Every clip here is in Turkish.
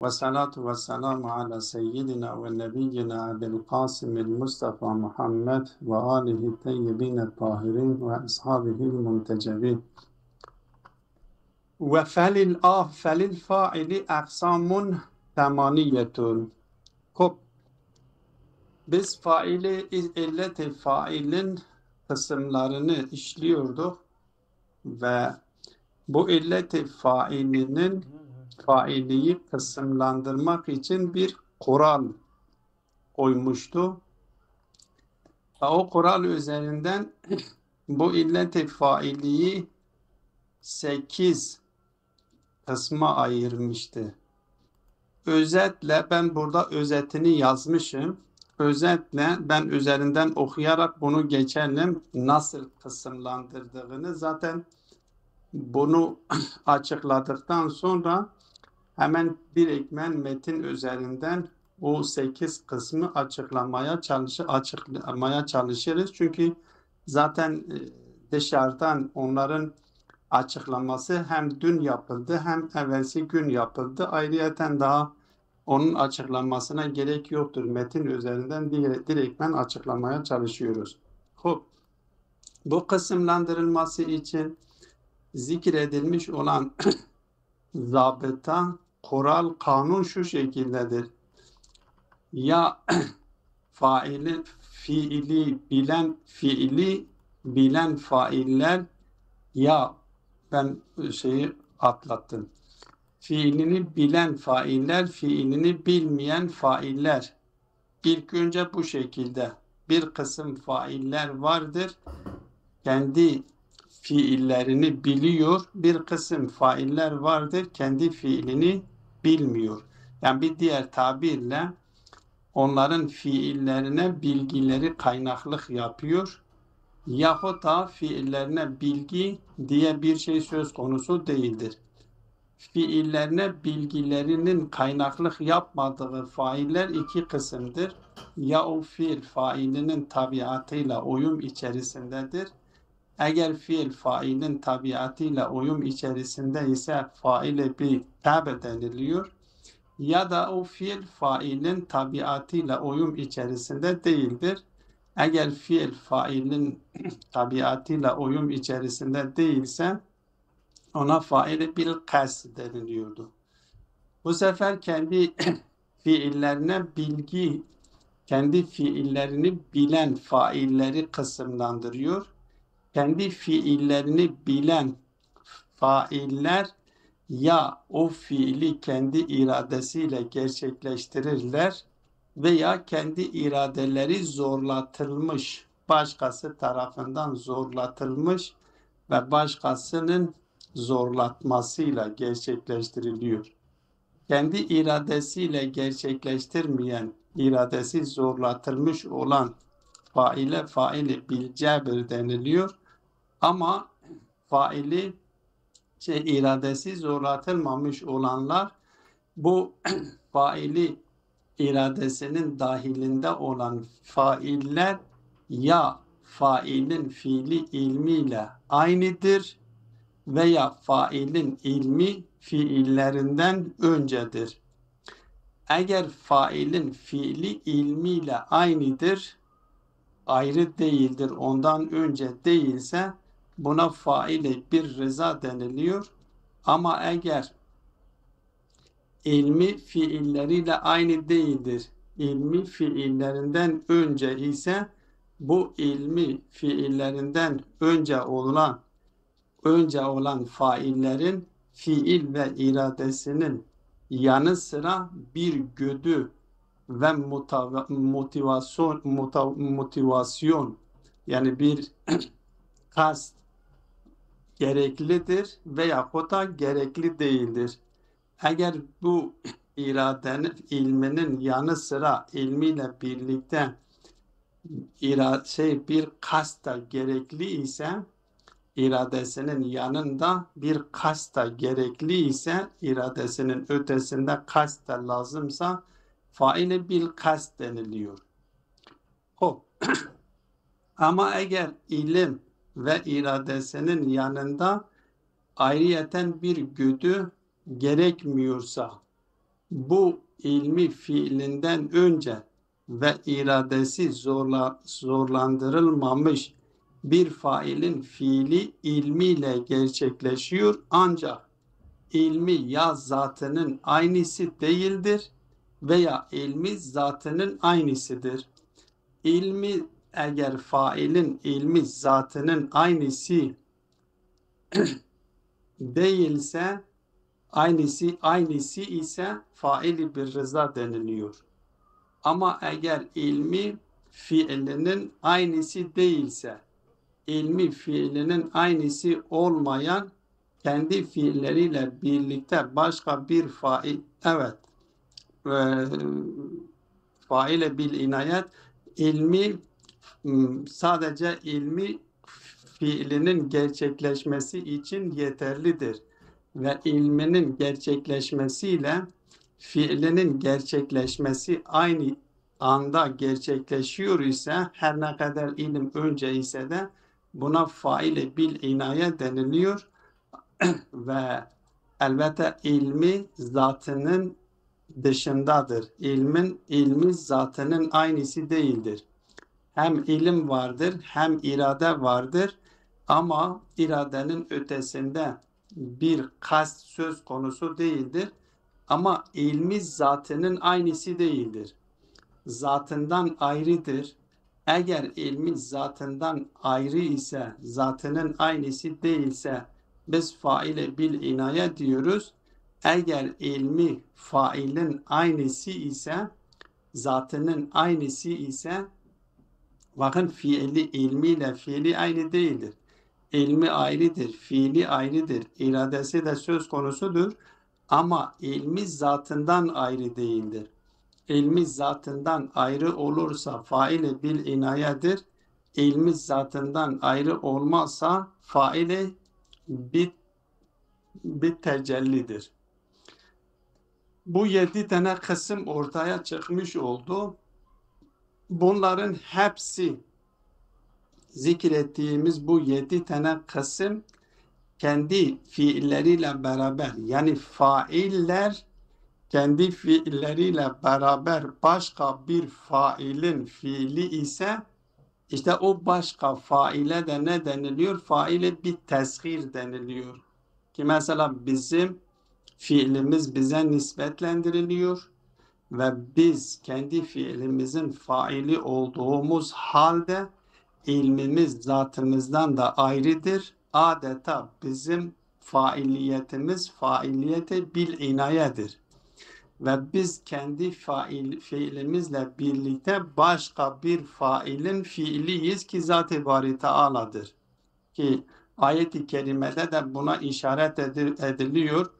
Ve salatu ve selamu ala seyyidina ve nebiyyina Ebil Kasımil Mustafa Muhammed ve alihi teyyibine tahirin ve ashabihil muntecebin. Ve felil faili aksamun temaniyetun. Kop, biz illeti failin kısımlarını işliyorduk ve bu illeti failiyi kısımlandırmak için bir kural koymuştu. Ve o kural üzerinden bu illeti failiyi 8 kısma ayırmıştı. Özetle ben burada özetini yazmışım. Özetle ben üzerinden okuyarak bunu geçelim. Nasıl kısımlandırdığını zaten bunu açıkladıktan sonra hemen direktmen metin üzerinden o 8 kısmı açıklamaya çalışırız. Çünkü zaten dışarıdan onların açıklaması hem dün yapıldı hem evvelsi gün yapıldı. Ayrıyeten daha onun açıklamasına gerek yoktur. Metin üzerinden direktmen açıklamaya çalışıyoruz. Hop. Bu kısımlandırılması için zikredilmiş olan zabıta, kural, kanun şu şekildedir. Ya fiili bilen failler, ya ben şeyi atlattım. Fiilini bilen failler, fiilini bilmeyen failler. İlk önce bu şekilde bir kısım failler vardır. Kendi fiillerini biliyor. Bir kısım failler vardır. Kendi fiilini bilmiyor. Yani bir diğer tabirle onların fiillerine bilgileri kaynaklık yapıyor. Yahut da fiillerine bilgi diye bir şey söz konusu değildir. Fiillerine bilgilerinin kaynaklık yapmadığı failler iki kısımdır. Ya o fiil failinin tabiatıyla uyum içerisindedir. Eğer fiil failin tabiatıyla uyum içerisinde ise faile bir tabi deniliyor. Ya da o fiil failin tabiatıyla uyum içerisinde değildir. Eğer fiil failin tabiatıyla uyum içerisinde değilse ona faili bil kas deniliyordu. Bu sefer kendi fiillerine kendi fiillerini bilen failleri kısımlandırıyor. Kendi fiillerini bilen failler ya o fiili kendi iradesiyle gerçekleştirirler veya kendi iradeleri zorlatılmış, başkası tarafından zorlatılmış ve başkasının zorlatmasıyla gerçekleştiriliyor. Kendi iradesiyle gerçekleştirmeyen, iradesi zorlatılmış olan faili bil cebr deniliyor. Ama faili iradesi zorlatılmamış olanlar bu faili iradesinin dahilinde olan failler ya failin fiili ilmiyle aynıdır veya failin ilmi fiillerinden öncedir. Eğer failin fiili ilmiyle aynıdır, ayrı değildir, ondan önce değilse buna faile bir rıza deniliyor. Ama eğer ilmi fiilleriyle aynı değildir, ilmi fiillerinden önce ise bu ilmi fiillerinden önce olan faillerin fiil ve iradesinin yanı sıra bir güdü ve motivasyon yani bir kast gereklidir veya da gerekli değildir. Eğer bu iradenin ilminin yanı sıra ilmiyle birlikte bir kast da gerekli ise, iradesinin yanında bir kast da gerekli ise, iradesinin ötesinde kast da lazımsa faile bil kast deniliyor. Hop. Ama eğer ilim ve iradesinin yanında ayrıyeten bir güdü gerekmiyorsa, bu ilmi fiilinden önce ve iradesi zorlandırılmamış bir failin fiili ilmiyle gerçekleşiyor, ancak ilmi ya zatının aynısı değildir veya ilmi zatının aynısıdır. İlmi, eğer failin ilmi zatının aynısı değilse, aynısı ise faili bir rıza deniliyor. Ama eğer ilmi fiilinin aynısı değilse, ilmi fiilinin aynısı olmayan kendi fiilleriyle birlikte başka bir fail, evet, faile bil inayet, ilmi sadece ilmi fiilinin gerçekleşmesi için yeterlidir. Ve ilminin gerçekleşmesiyle fiilinin gerçekleşmesi aynı anda gerçekleşiyor ise, her ne kadar ilim önce ise de buna faile bil inaye deniliyor. Ve elbette ilmi zatının dışındadır. İlmi zatının aynısı değildir. Hem ilim vardır, hem irade vardır, ama iradenin ötesinde bir kast söz konusu değildir. Ama ilmi zatının aynısı değildir. Zatından ayrıdır. Eğer ilmi zatından ayrı ise, zatının aynısı değilse, biz faile bil inaye diyoruz. Eğer ilmi failin aynısı ise, zatının aynısı ise, bakın fiili ilmiyle fiili aynı değildir. İlmi ayrıdır, fiili ayrıdır, iradesi de söz konusudur. Ama ilmi zatından ayrı değildir. İlmi zatından ayrı olursa faile bil inayedir. İlmi zatından ayrı olmazsa faile bir tecellidir. Bu 7 tane kısım ortaya çıkmış oldu. Bunların hepsi, zikrettiğimiz bu 7 tane kısım kendi fiilleriyle beraber, yani failler kendi fiilleriyle beraber başka bir failin fiili ise, işte o başka faile de ne deniliyor? Faile bir teshir deniliyor. Ki mesela bizim fiilimiz bize nispetlendiriliyor ve biz kendi fiilimizin faili olduğumuz halde ilmimiz zatımızdan da ayrıdır. Adeta bizim failiyetimiz failiyete bil inayedir. Ve biz kendi fiilimizle birlikte başka bir failin fiiliyiz ki Zat-ı Bari Teala'dır. Ki ayet-i kerimede de buna işaret ediliyor.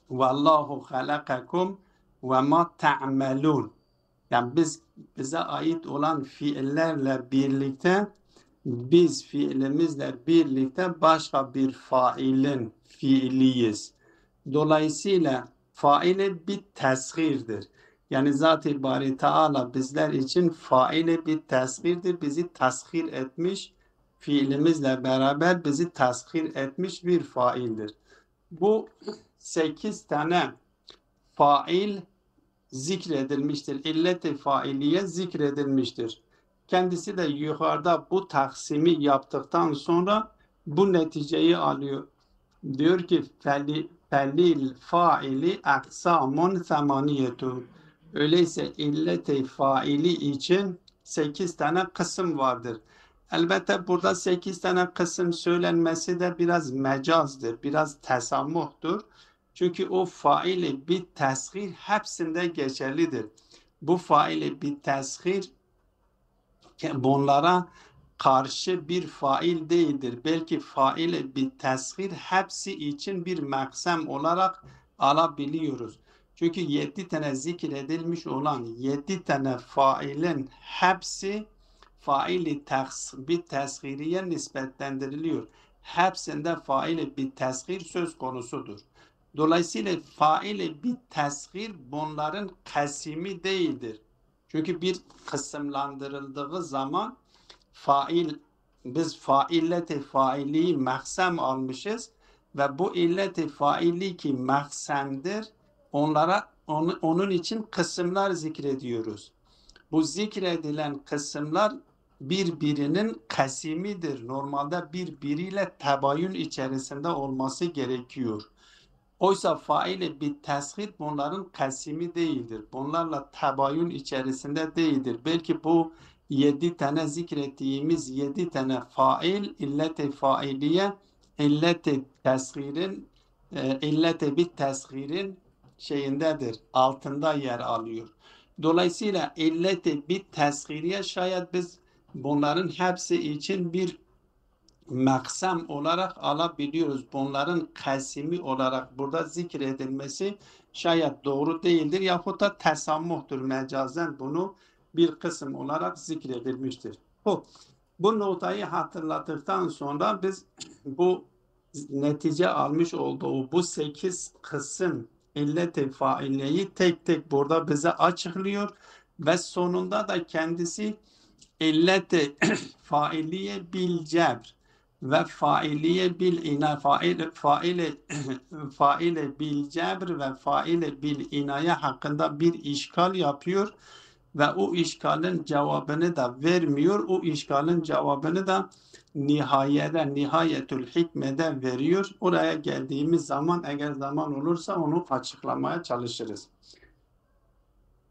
Vallahu halakakum ve ma ta'melun. Yani bize ait olan fiillerle birlikte, biz fiilimizle birlikte başka bir failin fiiliyiz. Dolayısıyla faile bir teshirdir. Yani Zat-ı Bari Teala bizler için faile bir teshirdir. Bizi teshir etmiş, fiilimizle beraber bizi teshir etmiş bir faildir. Bu 8 tane fail zikredilmiştir. İllet-i failiye zikredilmiştir. Kendisi de yukarıda bu taksimi yaptıktan sonra bu neticeyi alıyor. Diyor ki felil faili aksamun semaniyetun. Öyleyse illet-i faili için 8 tane kısım vardır. Elbette burada 8 tane kısım söylenmesi de biraz mecazdır, biraz tesammuhtur. Çünkü o faili bir teshir hepsinde geçerlidir. Bu faili bir teshir bunlara karşı bir fail değildir. Belki faile bir teshir hepsi için bir maksem olarak alabiliyoruz. Çünkü 7 tane zikredilmiş olan 7 tane failin hepsi faili bir teshiriye nispetlendiriliyor. Hepsinde faili bir teshir söz konusudur. Dolayısıyla faili bir teshir bunların kasimi değildir. Çünkü bir kısımlandırıldığı zaman biz failleti faili mahsem almışız ve bu illeti faili ki mahsemdir, onlara onun için kısımlar zikrediyoruz. Bu zikredilen kısımlar birbirinin kasimidir. Normalde birbiriyle tebayün içerisinde olması gerekiyor. Oysa faili bir teshir bunların kasimi değildir. Bunlarla tebayün içerisinde değildir. Belki bu 7 tane zikrettiğimiz 7 tane fail, illet-i failiye, illet-i teshirin, illet-i bir teshirin şeyindedir, altında yer alıyor. Dolayısıyla illet-i bir teshiriye şayet biz bunların hepsi için bir maksam olarak alabiliyoruz. Bunların kasimi olarak burada zikredilmesi şayet doğru değildir. Yahut da tesammuhtur, mecazen bunu bir kısım olarak zikredilmiştir. Bu notayı hatırladıktan sonra biz bu netice almış olduğu bu 8 kısım illet-i failleyi tek tek burada bize açıklıyor ve sonunda da kendisi illet-i failiye bil cebr ve failiye bil ina faile bil cebr ve faile bil inaya hakkında bir işgal yapıyor ve o işgalin cevabını da vermiyor. O işgalin cevabını da nihayetül hikmede veriyor. Oraya geldiğimiz zaman eğer zaman olursa onu açıklamaya çalışırız.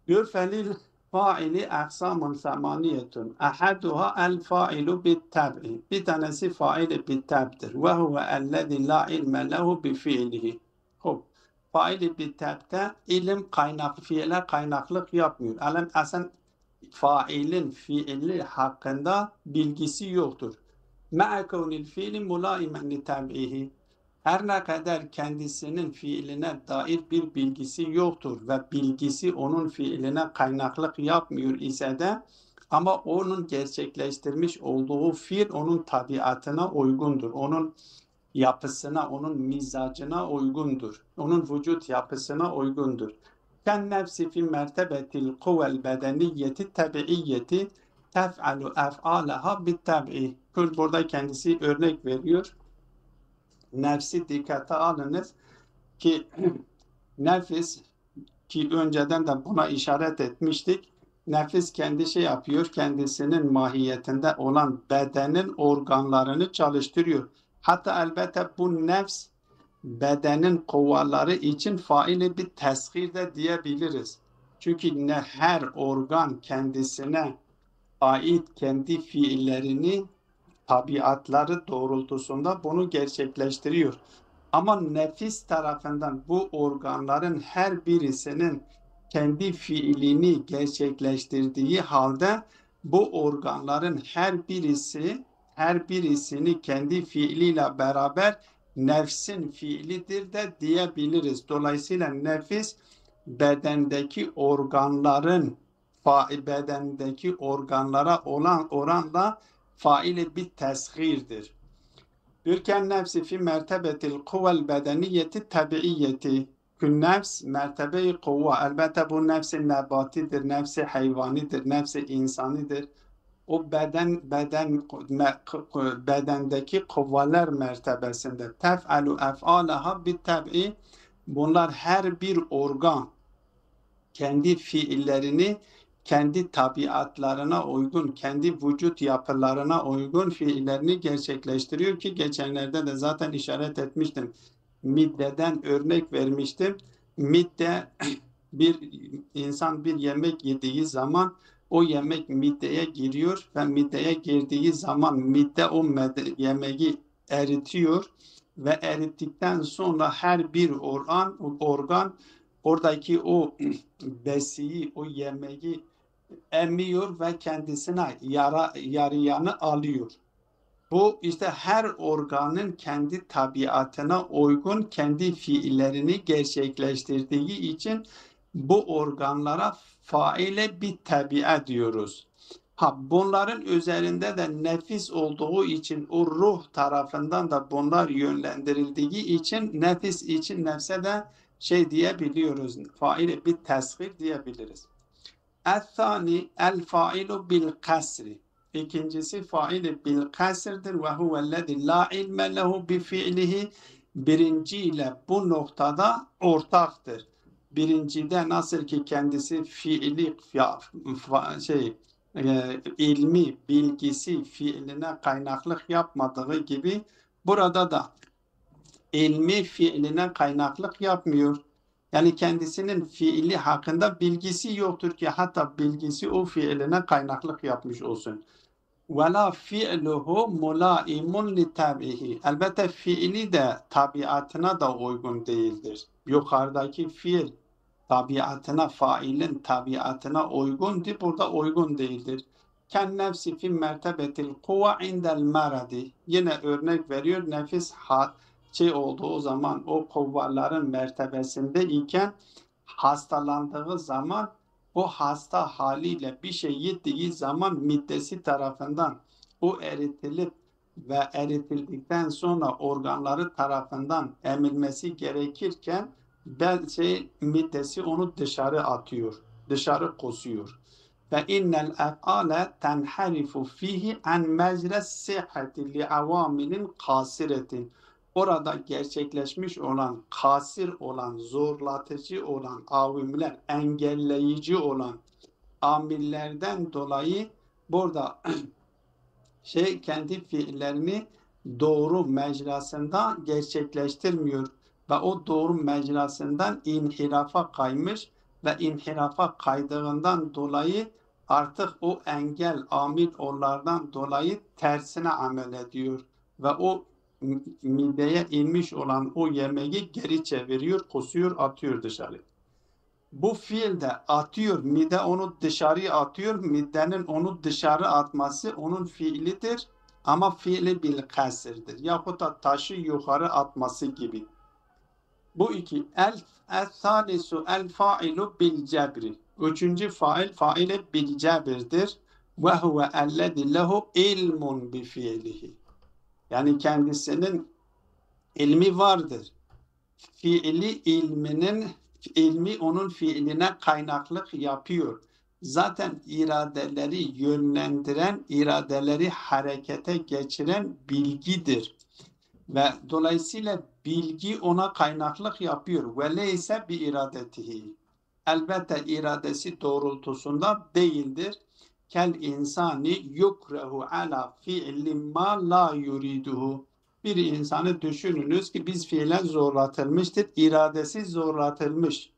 Diyor felil faili aksamun semaniyetun. Ahaduha el failu bit tab'i. Bir tanesi faili bit tab'dir. Ve huve ellezî la ilme lehu bi fiilihi. Faili bit tab'te ilim fiile kaynaklık yapmıyor. Alem asen failin fiili hakkında bilgisi yoktur. Ma'a kevnil fiili mulaimen li tab'ihi. Her ne kadar kendisinin fiiline dair bir bilgisi yoktur ve bilgisi onun fiiline kaynaklık yapmıyor ise de ama onun gerçekleştirmiş olduğu fiil onun tabiatına uygundur. Onun yapısına, onun mizacına uygundur. Onun vücut yapısına uygundur. Ken nefsi fi mertebetil kuvvel bedeniyeti tabiiyeti tef'alu ef'alaha bit tabi'i. Burada kendisi örnek veriyor. Nefsi dikkate alınız ki nefis ki önceden de buna işaret etmiştik. Nefis kendi şey yapıyor, kendisinin mahiyetinde olan bedenin organlarını çalıştırıyor. Hatta elbette bu nefs bedenin kuvvaları için faili bir teshir de diyebiliriz. Çünkü her organ kendisine ait kendi fiillerini tabiatları doğrultusunda bunu gerçekleştiriyor. Ama nefis tarafından bu organların her birisinin kendi fiilini gerçekleştirdiği halde bu organların her birisini kendi fiiliyle beraber nefsin fiilidir de diyebiliriz. Dolayısıyla nefis bedendeki organlara olan oranla faili bir teshirdir. Ülken nefsi fi mertebetil kuvvel bedeniyeti tabiiyeti. Kün nefs mertebe-i kuvva. Elbette bu nefsi nebatidir, nefsi hayvanidir, nefsi insanidir. O bedendeki kuvveler mertebesinde tef'alu ef'alaha bit tabi. Bunlar her bir organ kendi fiillerini kendi tabiatlarına uygun, kendi vücut yapılarına uygun fiillerini gerçekleştiriyor ki geçenlerde de zaten işaret etmiştim. Middeden örnek vermiştim. Midde bir insan bir yemek yediği zaman o yemek middeye giriyor ve middeye girdiği zaman midde o yemeği eritiyor ve erittikten sonra her bir organ oradaki o besiyi, o yemeği emiyor ve kendisine yarayanı alıyor. Bu işte her organın kendi tabiatına uygun kendi fiillerini gerçekleştirdiği için bu organlara faile bir tabiat diyoruz. Bunların üzerinde de nefis olduğu için o ruh tarafından da bunlar yönlendirildiği için nefis için nefse de diyebiliyoruz. Faile bir teshir diyebiliriz. El-thani el-failu bil kasri. İkincisi faili bil kasrdir ve huvellezî la ilme lehu bi fiilihi. Birinciyle bu noktada ortaktır. birincide nasıl ki kendisi fiili ilmi, bilgisi fiiline kaynaklık yapmadığı gibi burada da ilmi fiiline kaynaklık yapmıyor. Yani kendisinin fiili hakkında bilgisi yoktur ki hatta bilgisi o fiiline kaynaklık yapmış olsun. وَلَا فِعْلُهُ مُلَائِمٌ لِتَبْعِهِ. Elbette fiili de tabiatına da uygun değildir. Yukarıdaki fiil tabiatına, failin tabiatına uygundur. Burada uygun değildir. Ken nefsi fi mertebetil kuva indel meradi. Yine örnek veriyor. Nefis olduğu zaman o kuvvaların mertebesinde iken hastalandığı zaman o hasta haliyle bir şey yediği zaman middesi tarafından o eritilip ve eritildikten sonra organları tarafından emilmesi gerekirken middesi onu dışarı atıyor, dışarı kosuyor. Ve innel ef'ale tenharifu fihi an mecres sihhati li avamilin kasiretin. Orada gerçekleşmiş olan, kasir olan, zorlatıcı olan avimler, engelleyici olan amillerden dolayı burada kendi fiillerini doğru mecrasında gerçekleştirmiyor ve o doğru mecrasından inhirafa kaymış ve inhirafa kaydığından dolayı artık o engel amil onlardan dolayı tersine amel ediyor ve o mideye inmiş olan o yemeği geri çeviriyor, kusuyor, atıyor dışarı. Bu fiil de atıyor, mide onu dışarı atıyor, midenin onu dışarı atması onun fiilidir ama fiili bil kasirdir. Yahut da taşı yukarı atması gibi. Bu iki. El-thalisu el-failu bil cebri. Üçüncü faili bil cebirdir. Ve huve ellezî lehu ilmun bi fiilihi. Yani kendisinin ilmi vardır. İlmi onun fiiline kaynaklık yapıyor. Zaten iradeleri yönlendiren, iradeleri harekete geçiren bilgidir. Ve dolayısıyla bilgi ona kaynaklık yapıyor. Ve leyse bi iradetihi. Elbette iradesi doğrultusunda değildir. Kel insani yukrehu ala fi'li ma la yuriduhu. Bir insanı düşününüz ki biz fiilen zorlatılmıştır. İradesi zorlatılmış.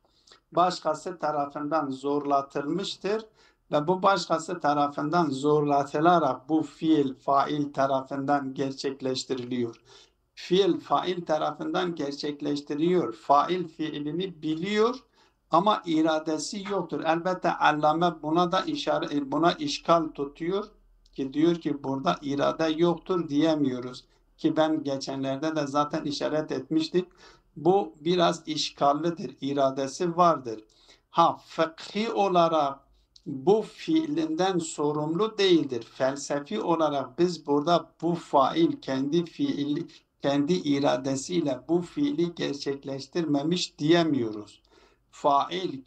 Başkası tarafından zorlatılmıştır. Ve bu başkası tarafından zorlatılarak bu fiil fail tarafından gerçekleştiriliyor. Fiil fail tarafından gerçekleştiriyor. Fail fiilini biliyor ama iradesi yoktur. Elbette Allame buna işgal tutuyor ki diyor ki burada irade yoktur diyemiyoruz. Ki ben geçenlerde de zaten işaret etmiştik. Bu biraz işgallidir. İradesi vardır. Fıkhi olarak bu fiilinden sorumlu değildir. Felsefi olarak biz burada bu fail kendi iradesiyle bu fiili gerçekleştirmemiş diyemiyoruz. Fail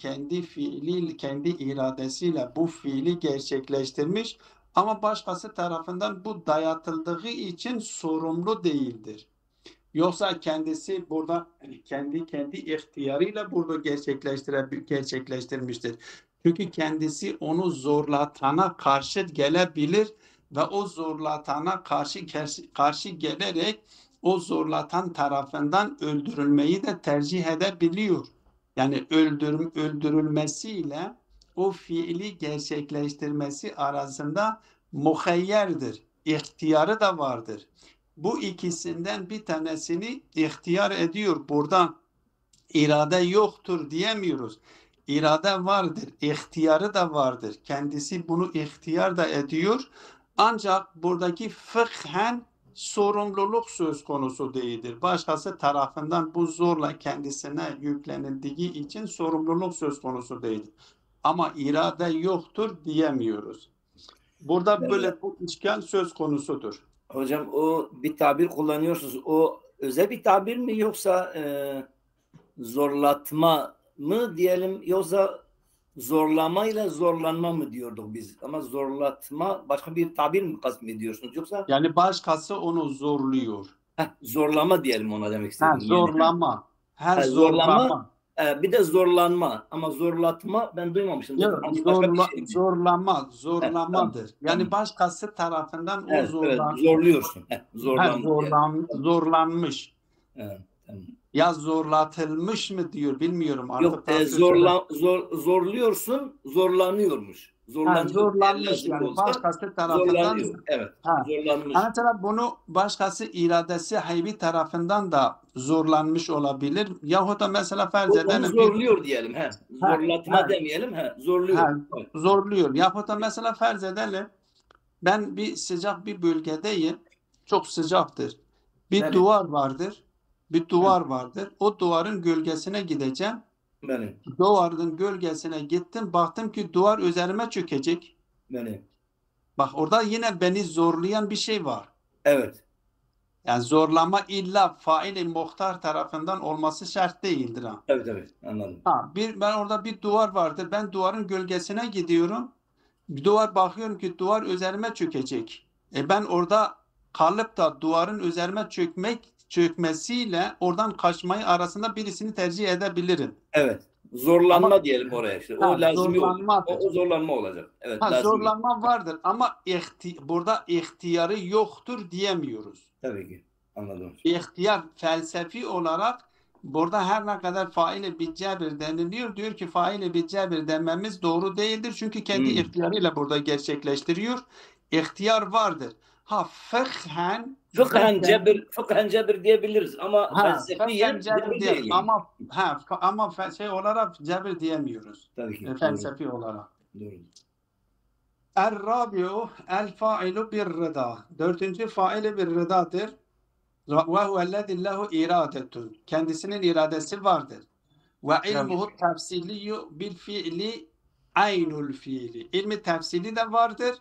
kendi iradesiyle bu fiili gerçekleştirmiş ama başkası tarafından bu dayatıldığı için sorumlu değildir. Yoksa kendisi burada kendi ihtiyarıyla burada gerçekleştirmiştir. Çünkü kendisi onu zorlatana karşı gelebilir ve o zorlatana karşı gelerek o zorlatan tarafından öldürülmeyi de tercih edebiliyor. Yani öldürülmesiyle o fiili gerçekleştirmesi arasında muhayyerdir. İhtiyarı da vardır. Bu ikisinden bir tanesini ihtiyar ediyor. Burada irade yoktur diyemiyoruz. İrade vardır, ihtiyarı da vardır. Kendisi bunu ihtiyar da ediyor. Ancak buradaki fıkhen sorumluluk söz konusu değildir. Başkası tarafından bu zorla kendisine yüklenildiği için sorumluluk söz konusu değildir. Ama irade yoktur diyemiyoruz. Burada böyle bu işgal söz konusudur. Hocam o bir tabir kullanıyorsunuz. O özel bir tabir mi yoksa zorlatma mı diyelim yoksa zorlamayla zorlanma mı diyorduk biz? Ama zorlatma başka bir tabir mi kastediyorsunuz yoksa? Yani başkası onu zorluyor. Zorlama diyelim ona demek istedim. Zorlama. Zorlama. Bir de zorlanma. Ama zorlatma ben duymamıştım. Yok, Hani başka bir şey mi? zorlamadır. Yani Tamam. başkası tarafından o Evet, evet, zorluyorsun. Zorlanma diye. Tamam. zorlanmış. Evet, tamam. Ya zorlatılmış mı diyor bilmiyorum Yok, artık daha Türkçe'de. zorluyorsun, zorlanıyormuş. Ha, Zorlanıyor eğer zorlanmış lazım yani olsa başkası tarafından. zorlanıyor. Evet, Ha. zorlanmış. Mesela bunu başkası iradesi haybi tarafından da zorlanmış olabilir. Yahut da mesela farz Onu edelim bir zorluyor diyelim. ha, Zorlatma ha, demeyelim. Zorluyor. ha, Evet. zorluyor. Yahut da mesela farz edelim ben bir sıcak bir bölgedeyim. Çok sıcaktır. Bir Benim. duvar vardır. Bir Hı, duvar vardır. O duvarın gölgesine gideceğim. benim. Duvarın gölgesine gittim. Baktım ki duvar üzerime çökecek. Benim. Bak orada yine beni zorlayan bir şey var. Evet. Yani zorlama illa fail-i muhtar tarafından olması şart değildir ha. Evet, evet. Anladım. Ben orada bir duvar vardır. Ben duvarın gölgesine gidiyorum. Bir duvar bakıyorum ki duvar üzerime çökecek. Ben orada kalıp da duvarın üzerime çökmesiyle oradan kaçmayı arasında birisini tercih edebilirim. Evet. Ama Zorlanma diyelim oraya işte. O lazım olacak. zorlanmadır. O zorlanma olacak. Evet, lazım. Zorlanma vardır ama burada ihtiyarı yoktur diyemiyoruz. Tabii ki. Anladım. İhtiyar felsefi olarak burada her ne kadar faile bir cebir deniliyor, diyor ki faile bir cebir dememiz doğru değildir. Çünkü kendi Hmm. ihtiyarıyla burada gerçekleştiriyor. İhtiyar vardır. Fıkhen cebir diyebiliriz ama Fekhen felsefiyen cebir cebir değil değil yani. ama şey olarak cebir diyemiyoruz. Tabii ki. Doğru. Felsefi olarak. Doğru. Er-rabi'u el-failu bir rıda. Dördüncü faili bir rıdadır. Ve huvellezî lehu iradetun. Kendisinin iradesi vardır. Ve Tamam. ilmuhu tefsiliyyu bil fiili aynul fiili. İlmi tefsili de vardır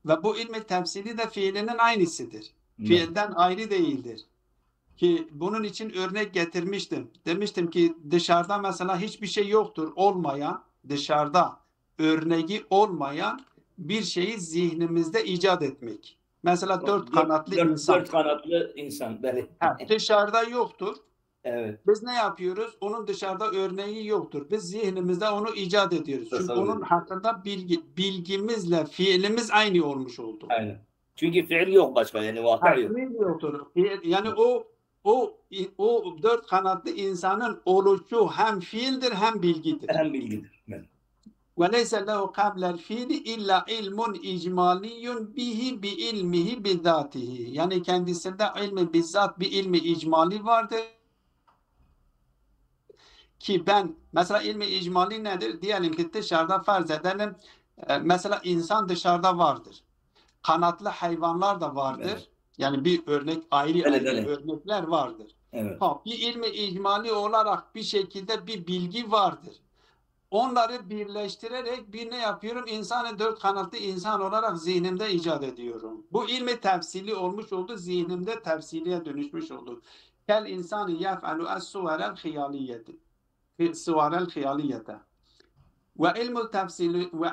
ve bu ilmi tefsili de fiilinin aynısıdır. Ben. Fiilden ayrı değildir. Ki bunun için örnek getirmiştim. Demiştim ki dışarıda mesela hiçbir şey yoktur olmayan, dışarıda örneği olmayan bir şeyi zihnimizde icat etmek. Mesela dört kanatlı insan. Dört kanatlı insan. Beli. Dışarıda yoktur. Evet. Biz ne yapıyoruz? Onun dışarıda örneği yoktur. Biz zihnimizde onu icat ediyoruz. Çünkü Tasavvur onun ediyorum. hakkında bilgimizle fiilimiz aynı olmuş oldu. Aynen. Çünkü fiil yok başka yani vaka yok. Fiil yoktur. Yani o dört kanatlı insanın oluşu hem fiildir hem bilgidir. Hem bilgidir. Ben. Ve leyse lehu kablel fiili illa ilmun icmaliyyun bihi bi ilmihi bizzatihi. Yani kendisinde ilmi bizzat bir ilmi icmali vardır. Ki ben mesela ilmi icmali nedir? Diyelim ki dışarıda farz edelim. Mesela insan dışarıda vardır. Kanatlı hayvanlar da vardır. Evet. Yani bir örnek ayrı Beli. örnekler vardır. Evet. Bir ilmi icmali olarak bir şekilde bir bilgi vardır. Onları birleştirerek bir ne yapıyorum? İnsanı dört kanatlı insan olarak zihnimde icat ediyorum. Bu ilmi tefsili olmuş oldu. Zihnimde tefsiliye dönüşmüş oldu. Kel insanı yef'alu es-suvarel hiyaliyeti. Suvarel hiyaliyete. Ve ilmu tefsili ve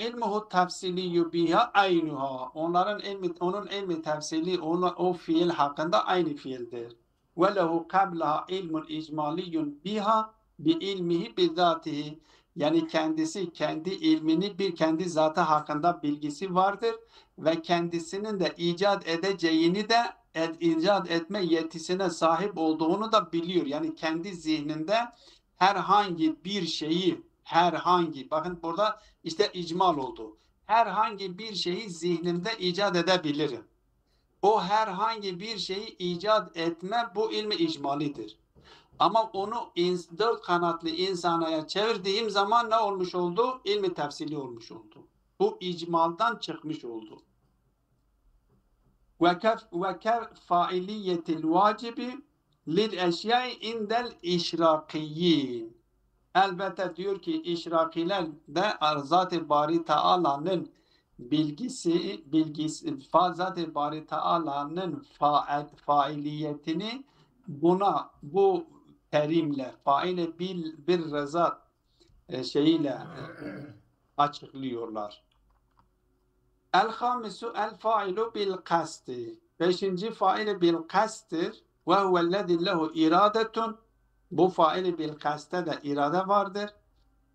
ilmuhu tefsili biha aynuha. Onun ilmi tefsili o fiil hakkında aynı fiildir. Ve lehu kablaha ilmun icmaliyun biha bi ilmihi bizatihi. Yani kendisi kendi ilmini kendi zatı hakkında bilgisi vardır ve kendisinin de icat edeceğini de icat etme yetisine sahip olduğunu da biliyor. Yani kendi zihninde herhangi bir şeyi bakın burada işte icmal oldu. Herhangi bir şeyi zihnimde icat edebilirim. O herhangi bir şeyi icat etme bu ilmi icmalidir. Ama onu dört kanatlı insanaya çevirdiğim zaman ne olmuş oldu? İlmi tefsili olmuş oldu. Bu icmaldan çıkmış oldu. Ve kef failiyetil vacibi lil eşyai indel işrakiyyin. Elbette diyor ki işrakiler de Zat-ı Bari Teala'nın bilgisi Zat-ı Bari Teala'nın failiyetini bu terimle faile bir rızat şeyiyle açıklıyorlar. El-hamisu el-failu bil kasti. Beşinci faile bil kastir ve huvellezî lehu iradetun Bu faili bil kaste de irade vardır.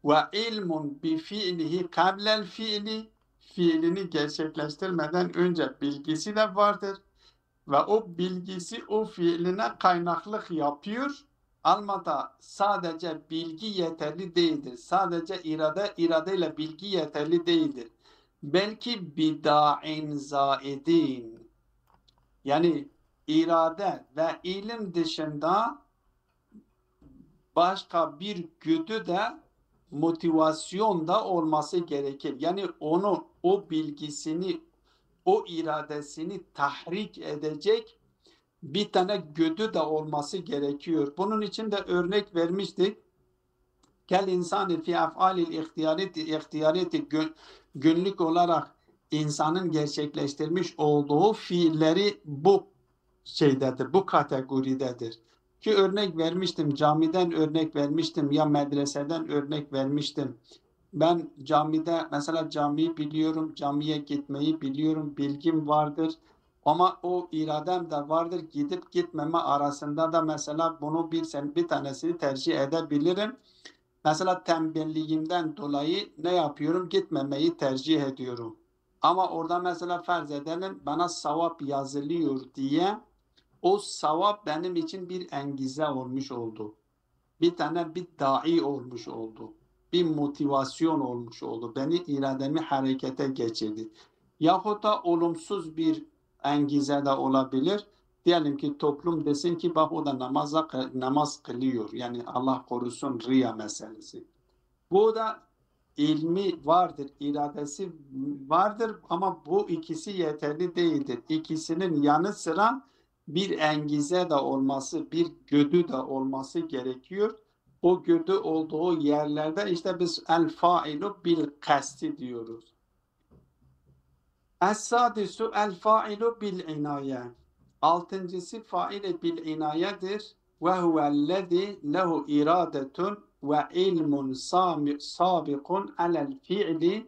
Ve ilmun bi fiilihi kablel fiili, fiilini gerçekleştirmeden önce bilgisi de vardır. Ve o bilgisi o fiiline kaynaklık yapıyor. Almada sadece bilgi yeterli değildir. Sadece iradeyle bilgi yeterli değildir. Belki bida'in zaidin. Yani irade ve ilim dışında başka bir güdü de motivasyon da olması gerekir. Yani onu, o bilgisini, o iradesini tahrik edecek bir tane güdü de olması gerekiyor. Bunun için de örnek vermiştik. Kel insani fi af'alil ihtiyariyeti günlük olarak insanın gerçekleştirmiş olduğu fiilleri bu şeydedir, bu kategoridedir. Ki örnek vermiştim, camiden örnek vermiştim ya medreseden örnek vermiştim. Ben camide mesela camiyi biliyorum, camiye gitmeyi biliyorum, bilgim vardır. Ama o iradem de vardır. Gidip gitmeme arasında da mesela bunu bir tanesini tercih edebilirim. Mesela tembelliğimden dolayı ne yapıyorum? Gitmemeyi tercih ediyorum. Ama orada mesela farz edelim bana savap yazılıyor diye o savap benim için bir engize olmuş oldu. Bir tane bir dahi olmuş oldu. Bir motivasyon olmuş oldu. Beni irademi harekete geçirdi. Yahut da olumsuz bir engize de olabilir. Diyelim ki toplum desin ki bak o da namaz kılıyor. Yani Allah korusun riya meselesi. Bu da ilmi vardır, iradesi vardır ama bu ikisi yeterli değildir. İkisinin yanı sıra bir engize de olması, bir güdü de olması gerekiyor. O güdü olduğu yerlerde işte biz el failu bil kasti diyoruz. Es-sadisu el failu bil inaye. Altıncısı faile bil inayedir. Ve huvellezî lehu iradetun ve ilmun sabikun alel fiili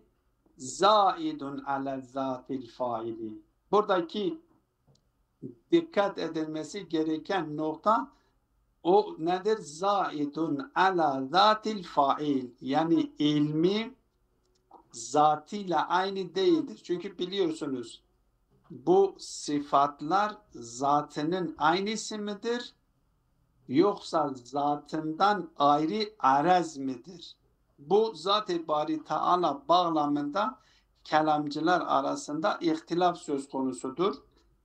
zaidun alel zatil faili. Buradaki dikkat edilmesi gereken nokta o nedir? Zaidun ala zatil fail. Yani ilmi zatıyla aynı değildir. Çünkü biliyorsunuz bu sıfatlar zatının aynısı mıdır? Yoksa zatından ayrı arez midir? Bu Zat-ı Bari Teala bağlamında kelamcılar arasında ihtilaf söz konusudur.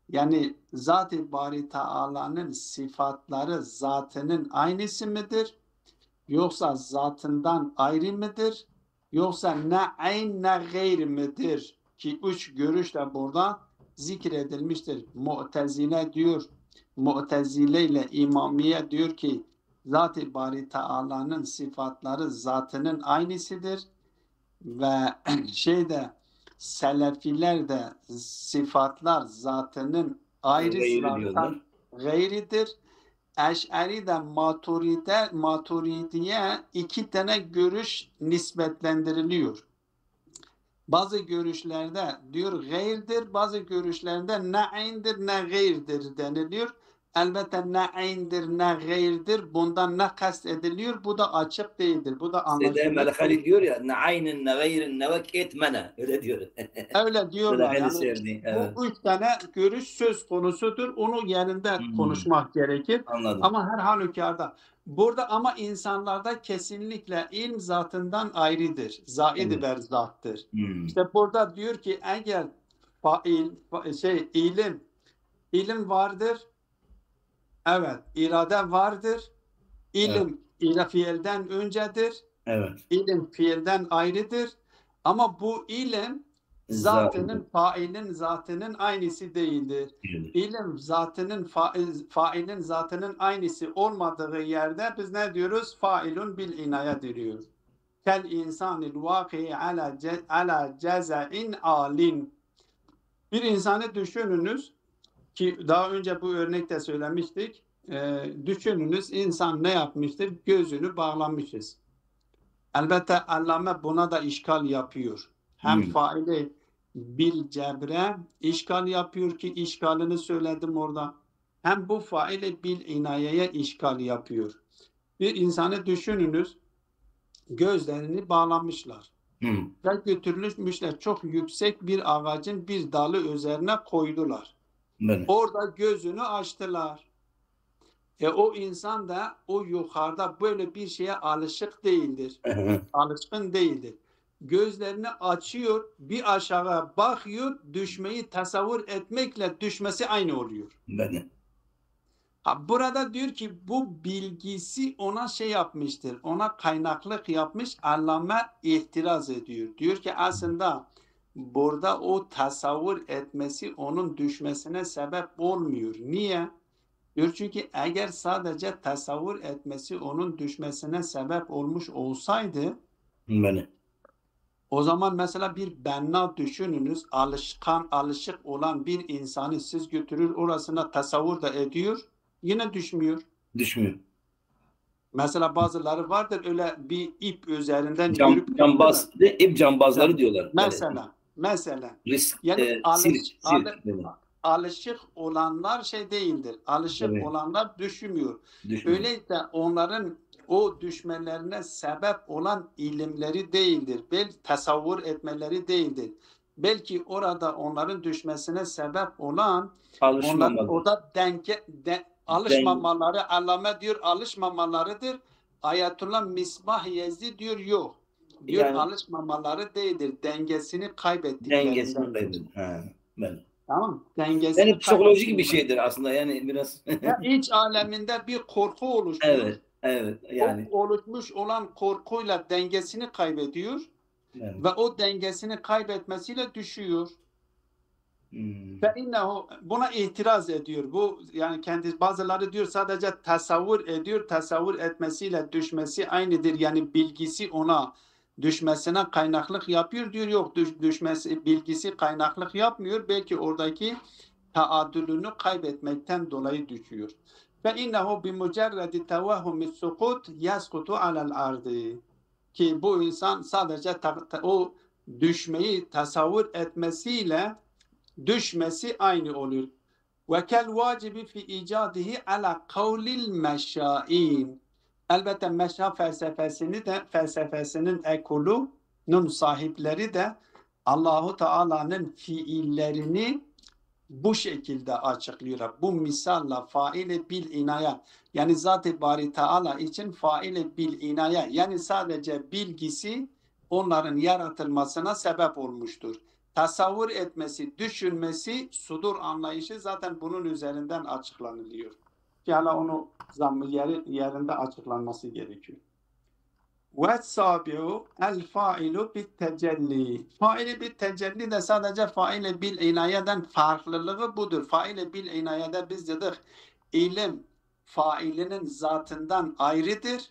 Yani Zat-ı Bari Teala'nın sıfatları zatının aynısı mıdır? Yoksa zatından ayrı mıdır? Yoksa ne ayn ne gayr midir? Ki üç görüş de burada zikredilmiştir. Mu'tezile diyor, Mu'tezile ile İmamiye diyor ki Zat-ı Bari Teala'nın sıfatları zatının aynısıdır ve Selefiler de sıfatlar zatının ayrı zattan gayridir. Eş'ari de Maturidiye iki tane görüş nisbetlendiriliyor. Bazı görüşlerde diyor gayrdir, bazı görüşlerde ne ayn'dir ne gayrdir deniliyor. Elbette ne ayn'dir ne gayrdir bundan ne kast ediliyor bu da açık değildir. Bu da Sede anlaşılır. Melekali diyor ya ne aynin ne gayrin ne vek etmene. Öyle diyor. Öyle diyorlar. Melekali Yani sevdi. Evet. bu üç tane görüş söz konusudur. Onu yerinde konuşmak gerekir. Anladım. Ama her halükarda burada ama insanlarda kesinlikle ilm zatından ayrıdır. Zaid ver zattır. İşte burada diyor ki eğer ilim vardır. Evet, irade vardır. İlim fiilden öncedir. Evet. İlim fiilden ayrıdır. Ama bu ilim failin zatının aynısı değildir. İlim failin zatının aynısı olmadığı yerde biz ne diyoruz? Failun bil inaya diyoruz. Kel insanil vaki ala cezain alin. Bir insanı düşününüz ki daha önce bu örnekte söylemiştik. Düşününüz insan ne yapmıştır? Gözünü bağlamışız. Elbette Allame buna da işgal yapıyor. Hem faili bil cebre işgal yapıyor ki işgalini söyledim orada. Hem bu faili bil inayeye işgal yapıyor. Bir insanı düşününüz, gözlerini bağlamışlar Hı. ve götürülmüşler çok yüksek bir ağacın bir dalı üzerine koydular. Böyle. Orada gözünü açtılar. O insan da o yukarıda böyle bir şeye alışık değildir. Alışkın değildir. Gözlerini açıyor, bir aşağı bakıyor, düşmeyi tasavvur etmekle düşmesi aynı oluyor. Böyle. Burada diyor ki bu bilgisi ona şey yapmıştır, ona kaynaklık yapmış, Allame itiraz ediyor. Diyor ki aslında burada o tasavvur etmesi onun düşmesine sebep olmuyor. Niye? Diyor çünkü eğer sadece tasavvur etmesi onun düşmesine sebep olmuş olsaydı, Böyle. o zaman mesela bir benna düşününüz, alışık olan bir insanı siz götürür orasına tasavvur da ediyor, yine düşmüyor. Düşmüyor. Mesela bazıları vardır öyle bir ip üzerinden yürüp Cambaz, ip cambazları gidiyorlar. diyorlar. Mesela Risk, yani sirk böyle. alışık olanlar şey değildir. Alışık Evet. olanlar düşmüyor. Düşmüyor. Öyleyse onların o düşmelerine sebep olan ilimleri değildir. Belki tasavvur etmeleri değildir. Belki orada onların düşmesine sebep olan onların Alışmamalı. orada alışmamaları, Allame diyor alışmamalarıdır. Ayetullah Misbah Yezdi diyor yok. Diyor Yani alışmamaları değildir. Dengesini dengesini kaybettiklerinden. kaybediyor. Ha, böyle. Tamam. Dengesini Yani psikolojik bir kaybettiğinden. şeydir aslında yani biraz. Ya iç aleminde bir korku oluşuyor. Evet, evet yani. O oluşmuş olan korkuyla dengesini kaybediyor Evet. ve o dengesini kaybetmesiyle düşüyor. Hmm. Ve innehu buna itiraz ediyor. Bu yani kendi bazıları diyor sadece tasavvur ediyor. Tasavvur etmesiyle düşmesi aynıdır. Yani bilgisi ona düşmesine kaynaklık yapıyor diyor. Yok düşmesi bilgisi kaynaklık yapmıyor. Belki oradaki taadülünü kaybetmekten dolayı düşüyor. Ve innehu bi mucerredi tevahhumi sukut yaskutu alel ardı. Ki bu insan sadece o düşmeyi tasavvur etmesiyle düşmesi aynı oluyor. Ve kel vacibi fi icadihi ala kavlil meşain. Elbette meşa felsefesinin ekolunun sahipleri de Allahu Teala'nın fiillerini bu şekilde açıklıyorlar. Bu misalla faile bil inaya yani Zat-ı Bari Teala için faile bil inaya yani sadece bilgisi onların yaratılmasına sebep olmuştur. Tasavvur etmesi, düşünmesi, sudur anlayışı zaten bunun üzerinden açıklanılıyor. Yani onu yerinde açıklanması gerekiyor. وَالسَّابِعُ الْفَائِلُ بِالْتَجَلِّ Faili bir tecelli de sadece faile bil inayeden farklılığı budur. Faile bil inayede biz dedik ilim failinin zatından ayrıdır.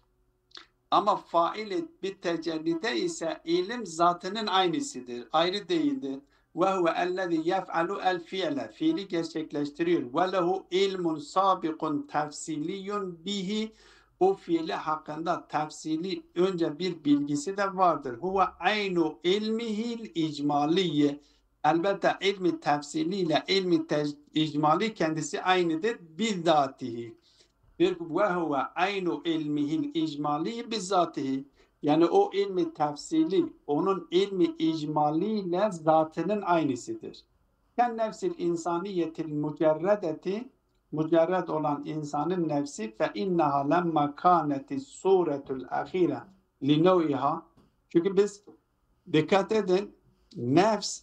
Ama faili bir tecellide ise ilim zatının aynısıdır. Ayrı değildir. وَهُوَ الَّذِي يَفْعَلُ الْفِيَلَ Fiili gerçekleştiriyor. وَلَهُ ilmun sabikun tefsiliyun bihi O fiili hakkında tefsili önce bir bilgisi de vardır. Huve aynu ilmihil icmaliye. Elbette ilmi tefsiliyle ilmi icmali kendisi aynıdır. Bizzatihi. Ve huve aynu ilmihil icmali bizzatihi. Yani o ilmi tefsili, onun ilmi icmaliyle zatının aynısıdır. Ken nefsil insaniyetil mücerredeti mücerred olan insanın nefsi fe inneha lemma kâneti suretul ahire li nev'iha çünkü biz dikkat edin nefs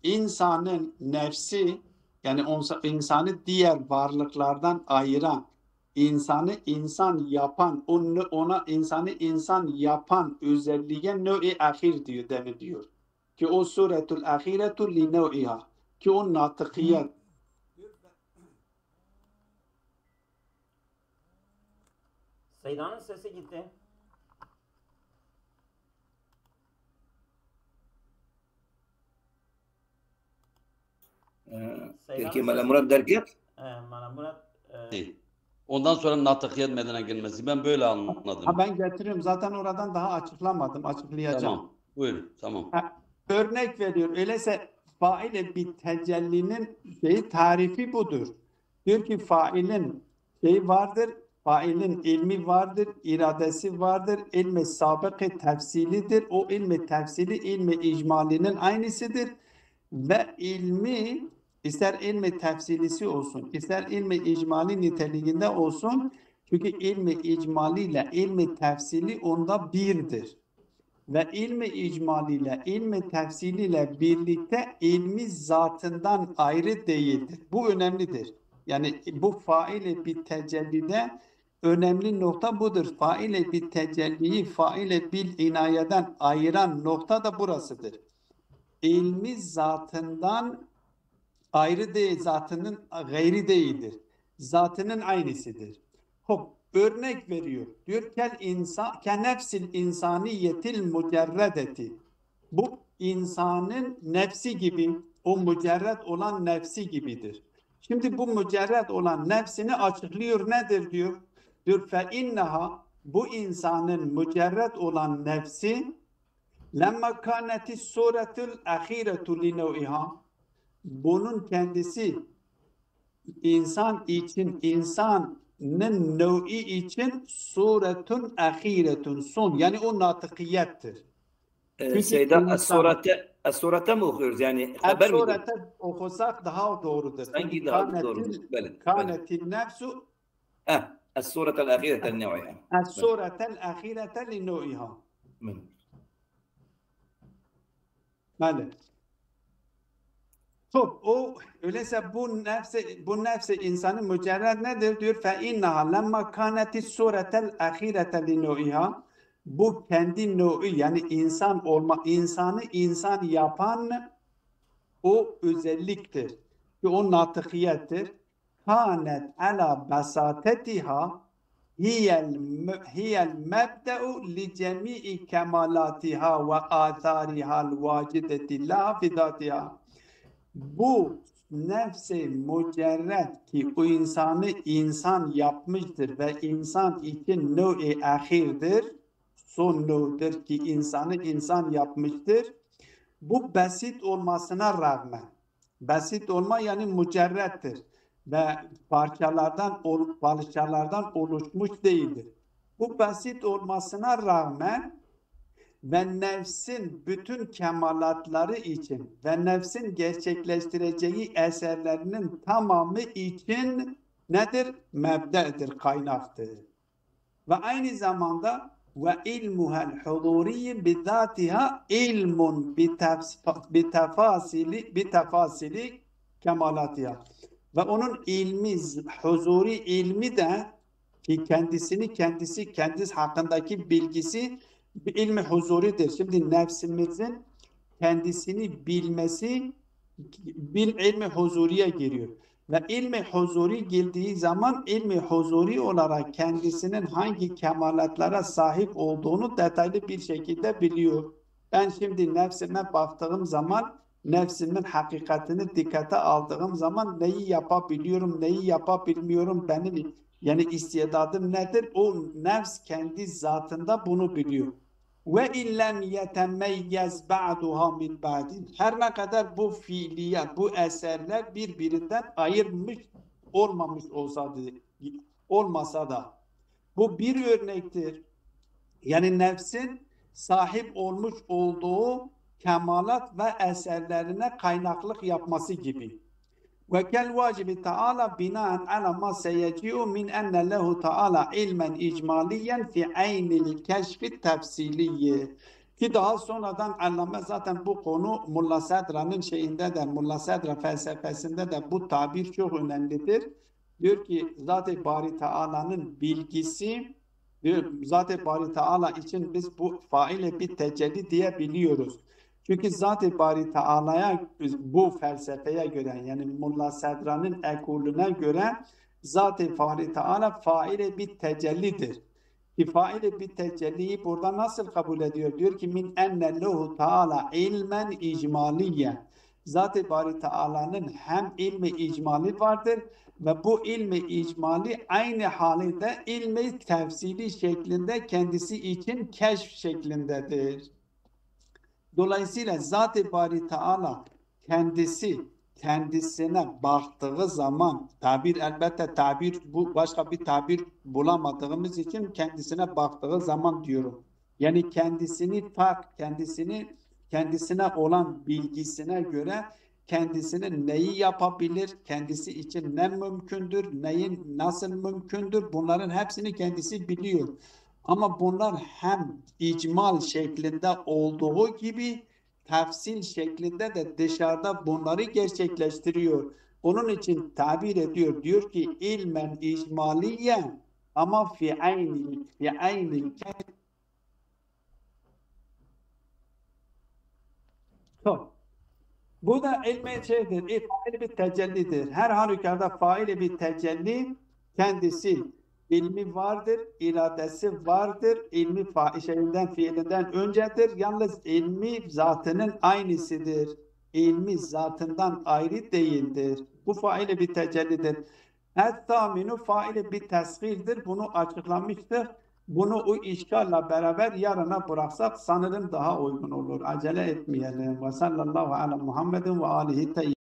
insanın nefsi yani insanı diğer varlıklardan ayıran insanı insan yapan ona insanı insan yapan özelliğe nev'i ahir diyor deniliyor. Ki o suretul ahiretu li nev'iha ki o natıkiyet Seyda'nın sesi gitti. Peki Murat derken? Murat Değil. Ondan sonra natıkiyet medine gelmesi. Ben böyle anladım. Ben getiriyorum. Zaten oradan daha açıklamadım. Açıklayacağım. Tamam. Buyurun. Tamam. Örnek veriyor. Öyleyse faile bir tecellinin tarifi budur. Diyor ki failin vardır. failin ilmi vardır, iradesi vardır, ilmi sabık-ı tefsilidir. O ilmi tefsili, ilmi icmalinin aynısıdır. Ve ilmi, ister ilmi tefsilisi olsun, ister ilmi icmali niteliğinde olsun, çünkü ilmi icmali ile ilmi tefsili onda birdir. Ve ilmi icmali ile ilmi tefsili ile birlikte ilmi zatından ayrı değildir. Bu önemlidir. Yani bu faile bir tecellide önemli nokta budur. Faile bir tecelliyi faile bil inayeden ayıran nokta da burasıdır. İlmi zatından ayrı değil, zatının gayri değildir. Zatının aynısıdır. Hop, örnek veriyor. Diyor kel nefsil insaniyetil mücerredeti. Bu insanın nefsi gibi, o mücerred olan nefsi gibidir. Şimdi bu mücerred olan nefsini açıklıyor. Nedir diyor? Diyor fe inneha, bu insanın mücerred olan nefsi lemma kânetis suretul ahiretu li nev'iha, bunun kendisi insan için, insanın nev'i için suretun ahiretun, son, yani o natıkiyettir. Seyda Es-Surete mi okuyoruz? Yani haber mi? Es-Surete okusak daha doğrudur. Sanki daha doğrudur. Kânetil nefsu Es-Suretel ahiretel nev'iha. Es-Suretel ahirete li nev'iha. Böyle. Top, o öyleyse bu nefse insanın mücerred nedir diyor? Fe innaha lemma kânetis suretel ahirete li nev'iha. Bu kendi nev'i, yani insan olma, insanı insan yapan o özelliktir. Ki o natıkiyettir. Kânet ala besatetiha hiyel mebde'u li cemi'i kemalatiha ve athariha'l vacideti la fidatiha. Bu nefs-i mücerred ki o insanı insan yapmıştır ve insan için nev'i ahirdir, son nev'dir ki insanı insan yapmıştır. Bu basit olmasına rağmen, basit olma yani mücerreddir ve parçalardan oluşmuş değildir. Bu basit olmasına rağmen ve nefsin bütün kemalatları için ve nefsin gerçekleştireceği eserlerinin tamamı için nedir? Mebde'dir, kaynaktır. Ve aynı zamanda ve ilmuhel huzuriyi bizzatiha ilmun bitefasili kemalatiha. Ve onun ilmi, huzuri ilmi de ki kendisi hakkındaki bilgisi bir ilmi huzuridir. Şimdi nefsimizin kendisini bilmesi ilmi huzuriye giriyor. Ve ilmi huzuri girdiği zaman ilmi huzuri olarak kendisinin hangi kemalatlara sahip olduğunu detaylı bir şekilde biliyor. Ben şimdi nefsime baktığım zaman nefsimin hakikatini dikkate aldığım zaman neyi yapabiliyorum, neyi yapabilmiyorum, benim yani istidadım nedir? O nefs kendi zatında bunu biliyor. Ve illem yetemeyyez ba'duha min ba'din. Her ne kadar bu fiiliyat, bu eserler birbirinden ayırmış olmamış olmasa da bu bir örnektir. Yani nefsin sahip olmuş olduğu kemalat ve eserlerine kaynaklık yapması gibi. Ve kel vacibi Teala binaen ala ma seyeci'u min enne lehu Teala ilmen icmaliyen fi aynil keşfi tefsiliye. Ki daha sonradan Allame zaten bu konu Mulla Sedra'nın Mulla Sedra felsefesinde de bu tabir çok önemlidir. Diyor ki Zat-ı Bari Teala'nın bilgisi, diyor Zat-ı Bari Teala için biz bu faile bir tecelli diyebiliyoruz. Çünkü Zat-ı Bari Teala'ya bu felsefeye göre yani Mulla Sedra'nın ekolüne göre Zat-ı Bari Teala faile bir tecellidir. Ki faile bir tecelliyi burada nasıl kabul ediyor? Diyor ki min ennellehu Teala ilmen icmaliye. Zat-ı Bari Teala'nın hem ilmi icmali vardır ve bu ilmi icmali aynı halinde ilmi tefsili şeklinde kendisi için keşf şeklindedir. Dolayısıyla Zat-ı Bari Teala kendisi kendisine baktığı zaman tabir elbette tabir bu başka bir tabir bulamadığımız için kendisine baktığı zaman diyorum. Yani kendisine olan bilgisine göre kendisinin neyi yapabilir, kendisi için ne mümkündür, neyin nasıl mümkündür bunların hepsini kendisi biliyor. Ama bunlar hem icmal şeklinde olduğu gibi tefsil şeklinde de dışarıda bunları gerçekleştiriyor. Onun için tabir ediyor. Diyor ki ilmen icmaliyen ama fi aynil bu da ilmi şeydir, faili bir tecellidir. Her halükarda faili bir tecelli kendisi ilmi vardır, iradesi vardır, ilmi fiilinden öncedir. Yalnız ilmi zatının aynısıdır. İlmi zatından ayrı değildir. Bu faili bir tecellidir. Et-taminu faili bir teshildir. Bunu açıklamıştır. Bunu o işgalla beraber yarına bıraksak sanırım daha uygun olur. Acele etmeyelim. Ve sallallahu ala Muhammedin ve alihi